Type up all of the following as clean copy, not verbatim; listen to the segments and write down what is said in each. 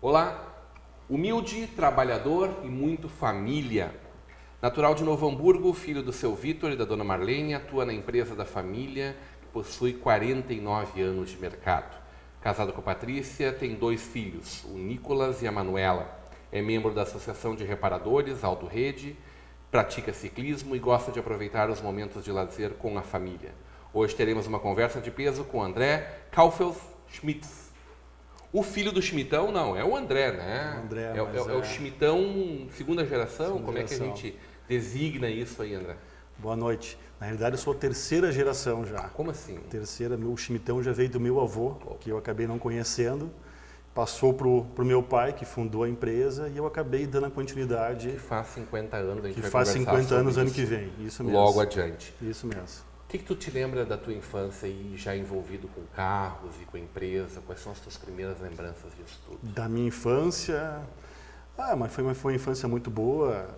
Olá, humilde, trabalhador e muito família. Natural de Novo Hamburgo, filho do seu Vitor e da dona Marlene, atua na empresa da família, que possui 49 anos de mercado. Casado com a Patrícia, tem 2 filhos, o Nicolas e a Manuela. É membro da Associação de Reparadores, Auto Rede, pratica ciclismo e gosta de aproveitar os momentos de lazer com a família. Hoje teremos uma conversa de peso com André Kaufels Schmitz. O filho do Schmittão, não, é o André, né? O André, é o Schmittão segunda geração? Como é que a gente designa isso aí, André? Boa noite. Na realidade, eu sou a 3ª geração já. Como assim? Terceira, meu Schmittão já veio do meu avô, que eu acabei não conhecendo. Passou pro meu pai, que fundou a empresa, e eu acabei dando a continuidade. Que faz 50 anos, a gente que vai faz conversar 50 anos sobre ano isso que vem, isso mesmo. Logo adiante. Isso mesmo. O que tu te lembra da tua infância aí, já envolvido com carros e com a empresa? Quais são as tuas primeiras lembranças disso tudo? Da minha infância, mas foi uma infância muito boa,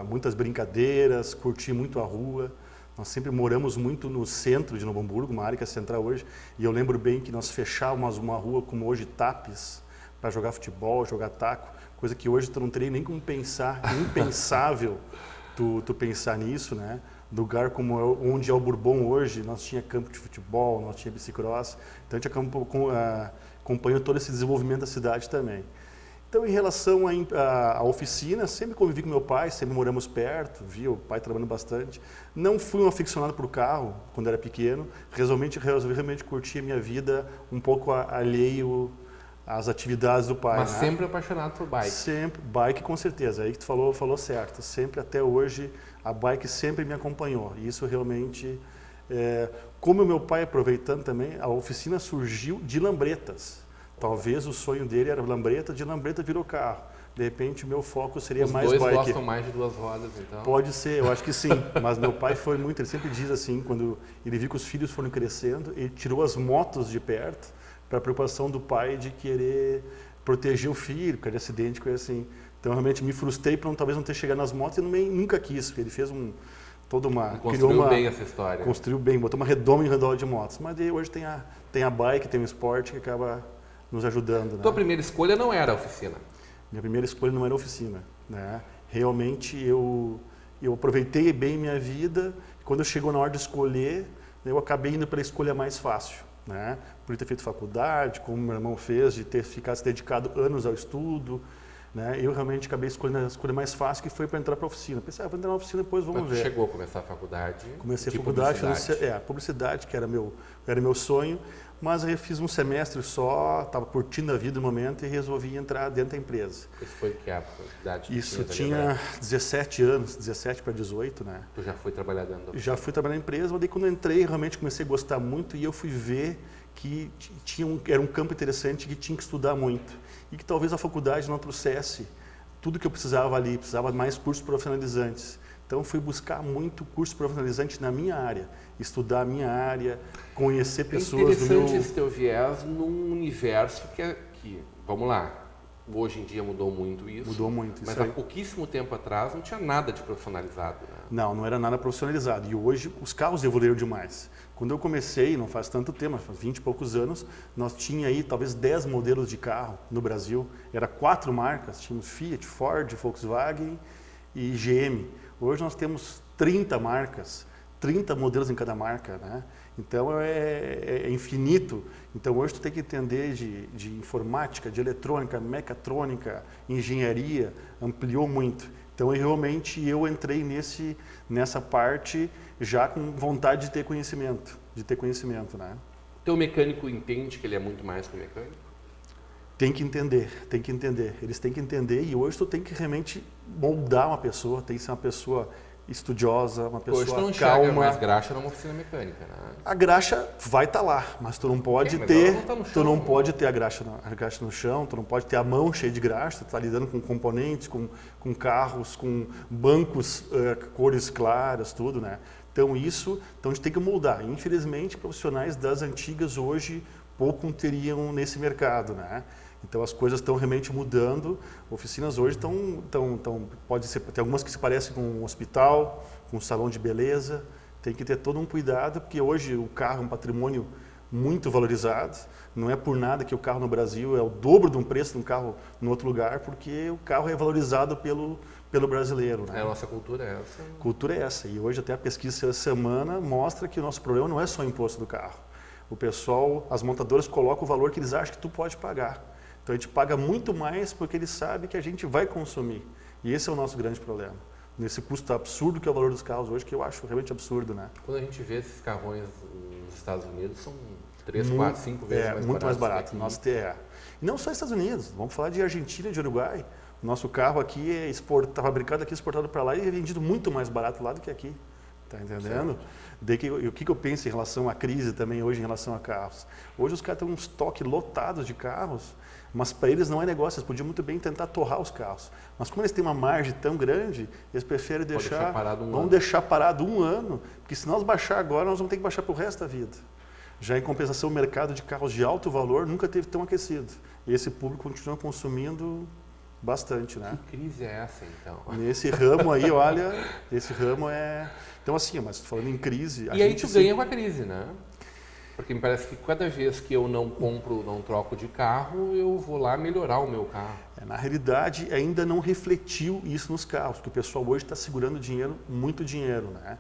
muitas brincadeiras, curti muito a rua. Nós sempre moramos muito no centro de Novo Hamburgo, uma área que é central hoje, e eu lembro bem que nós fechávamos uma rua como hoje Tapes, para jogar futebol, jogar taco, coisa que hoje tu não teria nem como pensar, impensável tu pensar nisso, né? Lugar como onde é o Bourbon hoje, nós tinha campo de futebol, nós tinha bicicross, então a gente acompanhou todo esse desenvolvimento da cidade também. Então, em relação à oficina, sempre convivi com meu pai, sempre moramos perto, vi o pai trabalhando bastante. Não fui um aficionado por carro quando era pequeno, resolvi realmente curtir a minha vida um pouco alheio às atividades do pai. Mas né? sempre apaixonado por bike? Sempre, bike com certeza, aí que tu falou certo. Sempre, até hoje, a bike sempre me acompanhou. E isso realmente, como o meu pai, aproveitando também, a oficina surgiu de lambretas. Talvez o sonho dele era lambreta, de lambreta virou carro. De repente, o meu foco seria mais bike. Os dois gostam mais de 2 rodas, então? Pode ser, eu acho que sim. Mas meu pai foi muito, ele sempre diz assim, quando ele viu que os filhos foram crescendo, ele tirou as motos de perto para a preocupação do pai de querer proteger o filho, por causa de acidente, coisa assim. Então, realmente, me frustrei por talvez não ter chegado nas motos e nunca quis, porque ele fez Construiu bem essa história. Construiu bem, botou uma redoma em redor de motos. Mas daí, hoje tem a bike, tem o esporte que acaba nos ajudando. Tua né? primeira escolha não era a oficina? Minha primeira escolha não era oficina. Né? Realmente eu aproveitei bem minha vida. Quando chegou na hora de escolher, eu acabei indo para a escolha mais fácil. Né? Por ter feito faculdade, como meu irmão fez, de ter ficado se dedicado anos ao estudo. Né? Eu realmente acabei escolhendo a escolha mais fácil, que foi para entrar para a oficina. Pensei, vou entrar na oficina, depois vamos ver. Chegou a começar a faculdade? Comecei a faculdade, publicidade, que era meu sonho. Mas eu fiz um semestre só, estava curtindo a vida no momento e resolvi entrar dentro da empresa. Isso foi que a idade? Isso tinha 17 anos, 17 para 18, né? Tu já foi trabalhar dentro da oficina? Já fui trabalhar na empresa, mas daí quando eu entrei, realmente comecei a gostar muito e eu fui ver que era um campo interessante que tinha que estudar muito. E que talvez a faculdade não trouxesse tudo que eu precisava ali, precisava de mais cursos profissionalizantes. Então, fui buscar muito curso profissionalizante na minha área, estudar a minha área, conhecer pessoas do meu... É interessante esse teu viés num universo que, vamos lá, hoje em dia mudou muito isso. Mudou muito. Mas há pouquíssimo tempo atrás não tinha nada de profissionalizado. Né? Não era nada profissionalizado. E hoje os carros evoluíram demais. Quando eu comecei, não faz tanto tempo, faz 20 e poucos anos, nós tinha aí talvez 10 modelos de carro no Brasil. Era 4 marcas, tínhamos Fiat, Ford, Volkswagen e GM. Hoje nós temos 30 marcas, 30 modelos em cada marca, né? Então é infinito. Então hoje tu tem que entender de informática, de eletrônica, mecatrônica, engenharia, ampliou muito. Então realmente eu entrei nessa parte já com vontade de ter conhecimento, né? Teu mecânico entende que ele é muito mais que o mecânico? Tem que entender. Eles têm que entender e hoje tu tem que realmente moldar uma pessoa, tem que ser uma pessoa estudiosa, uma pessoa Hoje tu não calma. enxerga mais graxa numa oficina mecânica, né? A graxa vai estar lá, mas tu não pode mas ter, ela não tá no tu chão, não né? pode ter a graxa no chão, tu não pode ter a mão cheia de graxa, tu está lidando com componentes, com carros, com bancos, cores claras, tudo, né? Então a gente tem que moldar. Infelizmente, profissionais das antigas hoje pouco teriam nesse mercado, né? Então as coisas estão realmente mudando. Oficinas hoje pode ser, tem algumas que se parecem com um hospital, com um salão de beleza. Tem que ter todo um cuidado, porque hoje o carro é um patrimônio muito valorizado. Não é por nada que o carro no Brasil é o dobro de um preço de um carro em outro lugar, porque o carro é valorizado pelo brasileiro, né? A nossa cultura é essa. Cultura é essa. E hoje até a pesquisa essa semana mostra que o nosso problema não é só o imposto do carro. O pessoal, as montadoras colocam o valor que eles acham que tu pode pagar. Então a gente paga muito mais porque eles sabem que a gente vai consumir. E esse é o nosso grande problema. Nesse custo absurdo que é o valor dos carros hoje, que eu acho realmente absurdo, né? Quando a gente vê esses carrões nos Estados Unidos, são 3, 4, 5 vezes mais baratos. Muito mais barato. Que aqui. Nosso TE. E não só Estados Unidos, vamos falar de Argentina e de Uruguai. O nosso carro aqui está fabricado aqui, exportado para lá e é vendido muito mais barato lá do que aqui. Tá entendendo? E o que eu penso em relação à crise também hoje em relação a carros? Hoje os caras têm um estoque lotado de carros, mas para eles não é negócio, eles podiam muito bem tentar torrar os carros. Mas como eles têm uma margem tão grande, eles preferem deixar parado um ano, porque se nós baixar agora, nós vamos ter que baixar para o resto da vida. Já em compensação, o mercado de carros de alto valor nunca teve tão aquecido. E esse público continua consumindo bastante, né? Que crise é essa, então? Nesse ramo aí, olha, esse ramo é... Então assim, mas falando em crise... E aí tu ganha com a crise, né? Porque me parece que cada vez que eu não troco de carro, eu vou lá melhorar o meu carro. Na realidade, ainda não refletiu isso nos carros, porque o pessoal hoje está segurando dinheiro, muito dinheiro, né?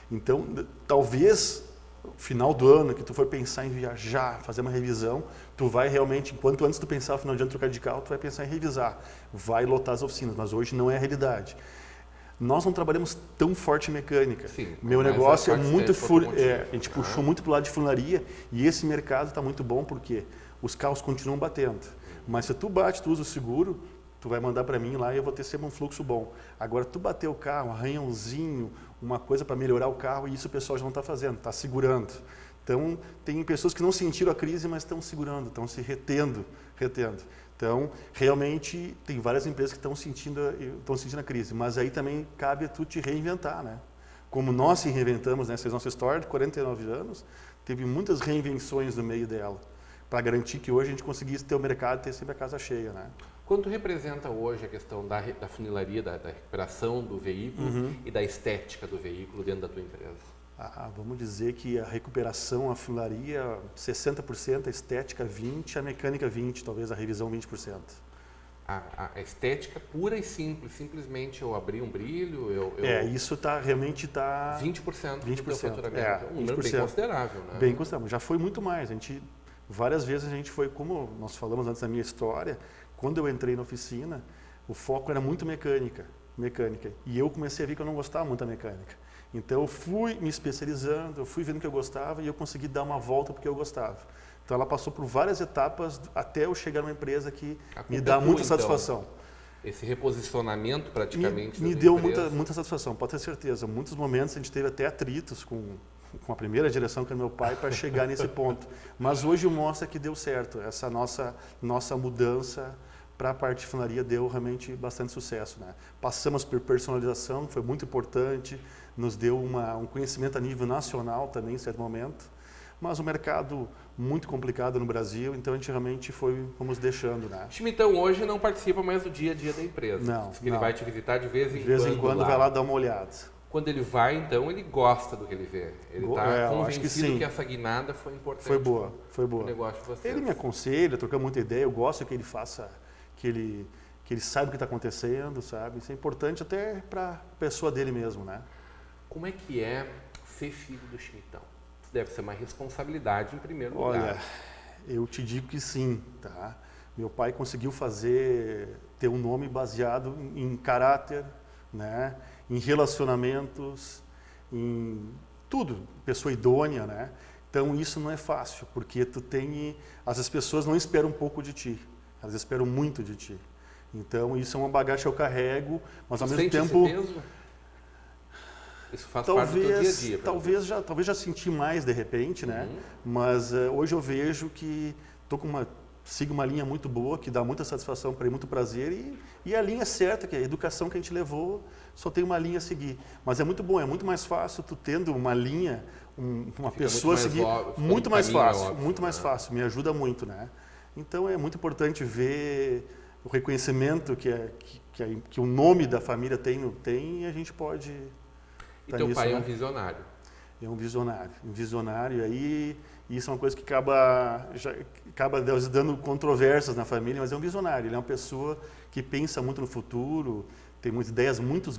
Então, talvez, no final do ano, que tu for pensar em viajar, fazer uma revisão, tu vai realmente, enquanto antes tu pensar no final de ano trocar de carro, tu vai pensar em revisar, vai lotar as oficinas, mas hoje não é a realidade. Nós não trabalhamos tão forte em mecânica. Sim, meu negócio é muito... a gente puxou muito para o lado de funilaria e esse mercado está muito bom porque os carros continuam batendo. Mas se tu bate, tu usa o seguro, tu vai mandar para mim lá e eu vou ter sempre um fluxo bom. Agora, tu bater o carro, arranhãozinho, uma coisa para melhorar o carro, e isso o pessoal já não está fazendo, está segurando. Então, tem pessoas que não sentiram a crise, mas estão segurando, estão se retendo. Então, realmente, tem várias empresas que estão sentindo a crise, mas aí também cabe a tu te reinventar, né? Como nós se reinventamos nessa nossa história de 49 anos, teve muitas reinvenções no meio dela, para garantir que hoje a gente conseguisse ter o mercado e ter sempre a casa cheia, né? Quanto representa hoje a questão da funilaria, da recuperação do veículo e da estética do veículo dentro da tua empresa? Vamos dizer que a recuperação, a funilaria, 60%, a estética 20%, a mecânica 20%, talvez a revisão 20%. A estética pura e simples, simplesmente eu abri um brilho, isso realmente está... 20% do teu 20%, faturamento, um número bem considerável, né? Bem considerável, já foi muito mais, várias vezes a gente foi, como nós falamos antes da minha história, quando eu entrei na oficina, o foco era muito mecânica, e eu comecei a ver que eu não gostava muito da mecânica. Então eu fui me especializando, eu fui vendo que eu gostava e eu consegui dar uma volta porque eu gostava. Então ela passou por várias etapas até eu chegar numa empresa que me dá muita satisfação. Esse reposicionamento praticamente me deu muita satisfação, pode ter certeza. Muitos momentos a gente teve até atritos com a primeira direção, que é meu pai, para chegar nesse ponto. Mas hoje mostra que deu certo. Essa nossa mudança para a parte de funilaria deu realmente bastante sucesso, né? Passamos por personalização, foi muito importante, nos deu um conhecimento a nível nacional também, em certo momento, mas o mercado muito complicado no Brasil, então a gente realmente fomos deixando, né? O Schmittão hoje não participa mais do dia a dia da empresa. Não. Ele vai te visitar de vez em quando. De vez em quando vai lá dar uma olhada. Quando ele vai, então, ele gosta do que ele vê. Ele está convencido que essa guinada foi importante. Foi boa. O negócio de vocês. Ele me aconselha, trocamos muita ideia, eu gosto que ele faça, que ele saiba o que está acontecendo, sabe? Isso é importante até para a pessoa dele mesmo, né? Como é que é ser filho do Schmittão? Isso deve ser uma responsabilidade em primeiro lugar. Olha, eu te digo que sim, tá? Meu pai conseguiu ter um nome baseado em caráter, né? Em relacionamentos, em tudo, pessoa idônea, né? Então isso não é fácil, porque as pessoas não esperam um pouco de ti, elas esperam muito de ti. Então isso é uma bagagem que eu carrego, mas ao mesmo tempo... Esse peso? Isso faz parte do teu dia a dia. Talvez já senti mais de repente, né? Mas hoje eu vejo que sigo uma linha muito boa, que dá muita satisfação para mim, muito prazer, e a linha certa, que é a educação que a gente levou, só tem uma linha a seguir. Mas é muito bom, é muito mais fácil tu tendo uma linha, uma pessoa a seguir, muito mais fácil, muito mais fácil, me ajuda muito, né? Então é muito importante ver o reconhecimento que o nome da família tem e a gente pode... E teu pai é um visionário. É um visionário, aí isso é uma coisa que acaba dando controvérsias na família, mas é um visionário, ele é uma pessoa que pensa muito no futuro, tem muitas ideias muito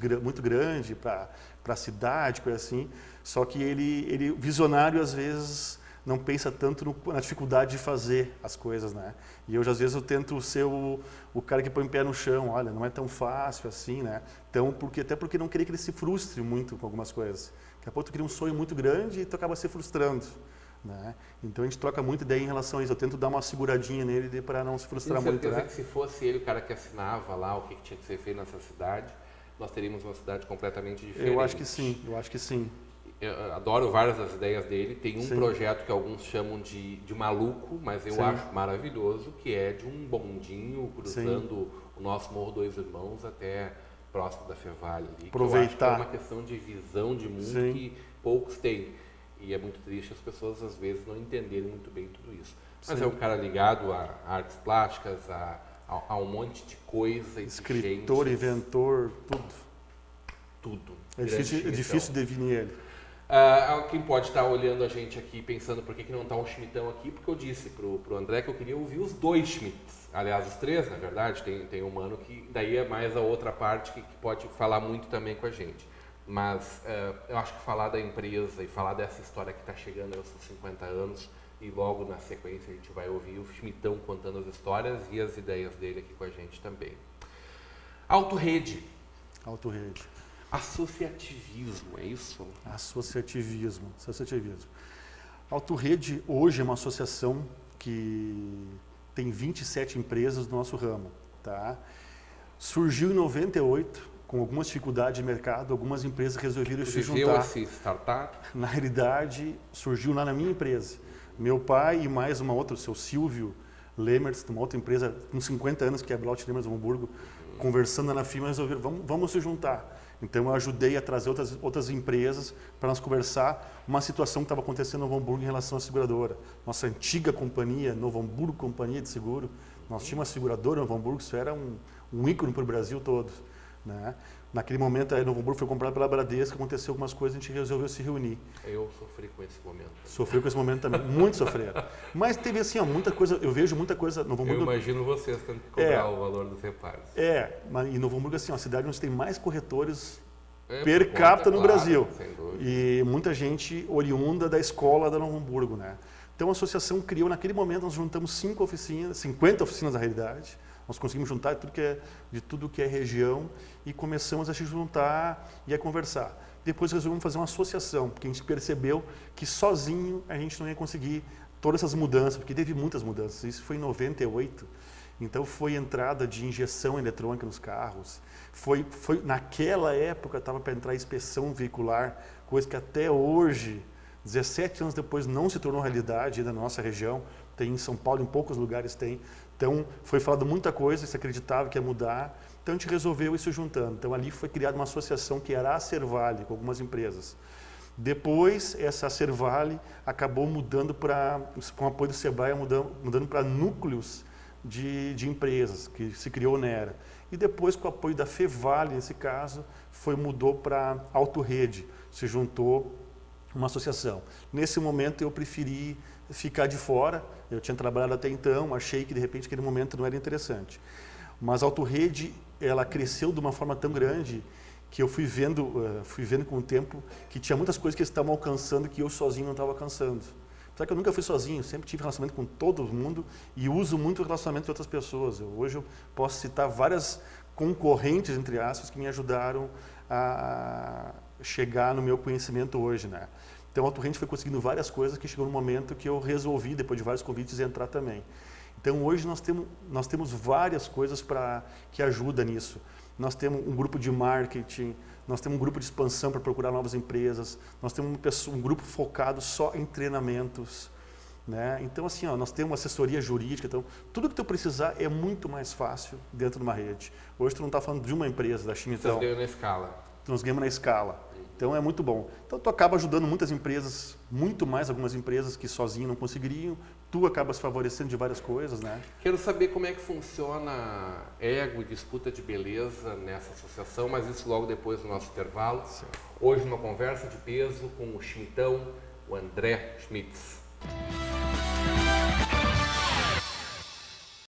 grandes para a cidade, coisa assim, só que ele visionário às vezes não pensa tanto na dificuldade de fazer as coisas, né? E às vezes eu tento ser o cara que põe o pé no chão, olha, não é tão fácil assim, né? Então, até porque não queria que ele se frustre muito com algumas coisas. Daqui a pouco tu cria um sonho muito grande e tu acaba se frustrando, né? Então a gente troca muita ideia em relação a isso. Eu tento dar uma seguradinha nele para não se frustrar muito, né? Que se fosse ele o cara que assinava lá o que tinha que ser feito nessa cidade, nós teríamos uma cidade completamente diferente. Eu acho que sim. Eu adoro várias das ideias dele. Tem um projeto que alguns chamam de maluco, mas eu acho maravilhoso, que é de um bondinho cruzando o nosso Morro Dois Irmãos até próximo da Fevale. Aproveitar. Eu acho que é uma questão de visão de mundo que poucos têm. E é muito triste as pessoas, às vezes, não entenderem muito bem tudo isso. Mas é um cara ligado a artes plásticas, a um monte de coisa. Escritor, inventor, tudo. É difícil definir ele. Quem pode estar olhando a gente aqui pensando por que não está um Schmidtão aqui, porque eu disse pro André que eu queria ouvir os dois Schmidts. Aliás, os três, na verdade, tem um mano que daí é mais a outra parte que pode falar muito também com a gente. Mas eu acho que falar da empresa e falar dessa história que está chegando aos 50 anos e logo na sequência a gente vai ouvir o Schmidtão contando as histórias e as ideias dele aqui com a gente também. Autorrede. Associativismo, é isso? Associativismo. Autorrede hoje é uma associação que tem 27 empresas do nosso ramo, tá? Surgiu em 98, com algumas dificuldades de mercado, algumas empresas resolveram se juntar. Esse startup? Na realidade, surgiu lá na minha empresa. Meu pai e mais uma outra, o seu Silvio Lemers, uma outra empresa com 50 anos, que é a Blaut Lemers Hamburgo, conversando na firma, resolveram, vamos se juntar. Então eu ajudei a trazer outras empresas para nós conversar uma situação que estava acontecendo no Novo Hamburgo em relação à seguradora. Nossa antiga companhia, Novo Hamburgo Companhia de Seguro, nós tínhamos uma seguradora no Novo Hamburgo, isso era um ícone para o Brasil todo, né? Naquele momento, a Novo Hamburgo foi comprada pela Bradesco, aconteceu algumas coisas, a gente resolveu se reunir. Eu sofri com esse momento. Sofri com esse momento também, muito sofreram. Mas teve assim, muita coisa, eu vejo muita coisa... Novo Hamburgo, eu imagino vocês tendo que cobrar o valor dos reparos. E Novo Hamburgo assim, a cidade onde tem mais corretores per capita no Brasil. Sem dúvida. E muita gente oriunda da escola da Novo Hamburgo, né? Então a associação criou, naquele momento nós juntamos 50 oficinas na realidade. Nós conseguimos juntar de tudo que é região e começamos a se juntar e a conversar. Depois resolvemos fazer uma associação, porque a gente percebeu que sozinho a gente não ia conseguir todas essas mudanças, porque teve muitas mudanças. Isso foi em 98. Então foi entrada de injeção eletrônica nos carros. Naquela época estava para entrar inspeção veicular, coisa que até hoje, 17 anos depois, não se tornou realidade na nossa região. Tem em São Paulo, em poucos lugares tem. Então, foi falado muita coisa, se acreditava que ia mudar, então a gente resolveu ir se juntando. Então, ali foi criada uma associação que era a Servale, com algumas empresas. Depois, essa Servale acabou mudando com o apoio do Sebrae, mudando para núcleos de empresas, que se criou Nera. E depois, com o apoio da Fevale, nesse caso, mudou para Autorrede, se juntou uma associação. Nesse momento, eu preferi ficar de fora. Eu tinha trabalhado até então, achei que de repente aquele momento não era interessante. Mas a Autorrede, ela cresceu de uma forma tão grande que eu fui vendo com o tempo que tinha muitas coisas que eles estavam alcançando que eu sozinho não estava alcançando. Só que eu nunca fui sozinho, sempre tive relacionamento com todo mundo e uso muito o relacionamento de outras pessoas. Hoje eu posso citar várias concorrentes, entre aspas, que me ajudaram a chegar no meu conhecimento hoje, né? Então, a Autorrede foi conseguindo várias coisas que chegou no momento que eu resolvi, depois de vários convites, entrar também. Então, hoje nós temos várias coisas que ajudam nisso. Nós temos um grupo de marketing, nós temos um grupo de expansão para procurar novas empresas, nós temos um grupo focado só em treinamentos. Né? Então, assim, nós temos uma assessoria jurídica, então tudo que tu precisar é muito mais fácil dentro de uma rede. Hoje tu não está falando de uma empresa, da Chimitão. Vocês ganham na escala. Nós ganhamos na escala. Então é muito bom. Então tu acaba ajudando muitas empresas, muito mais algumas empresas que sozinho não conseguiriam. Tu acabas favorecendo de várias coisas, né? Quero saber como é que funciona ego e disputa de beleza nessa associação, mas isso logo depois do nosso intervalo. Hoje uma conversa de peso com o Chimitão, o André Schmitz.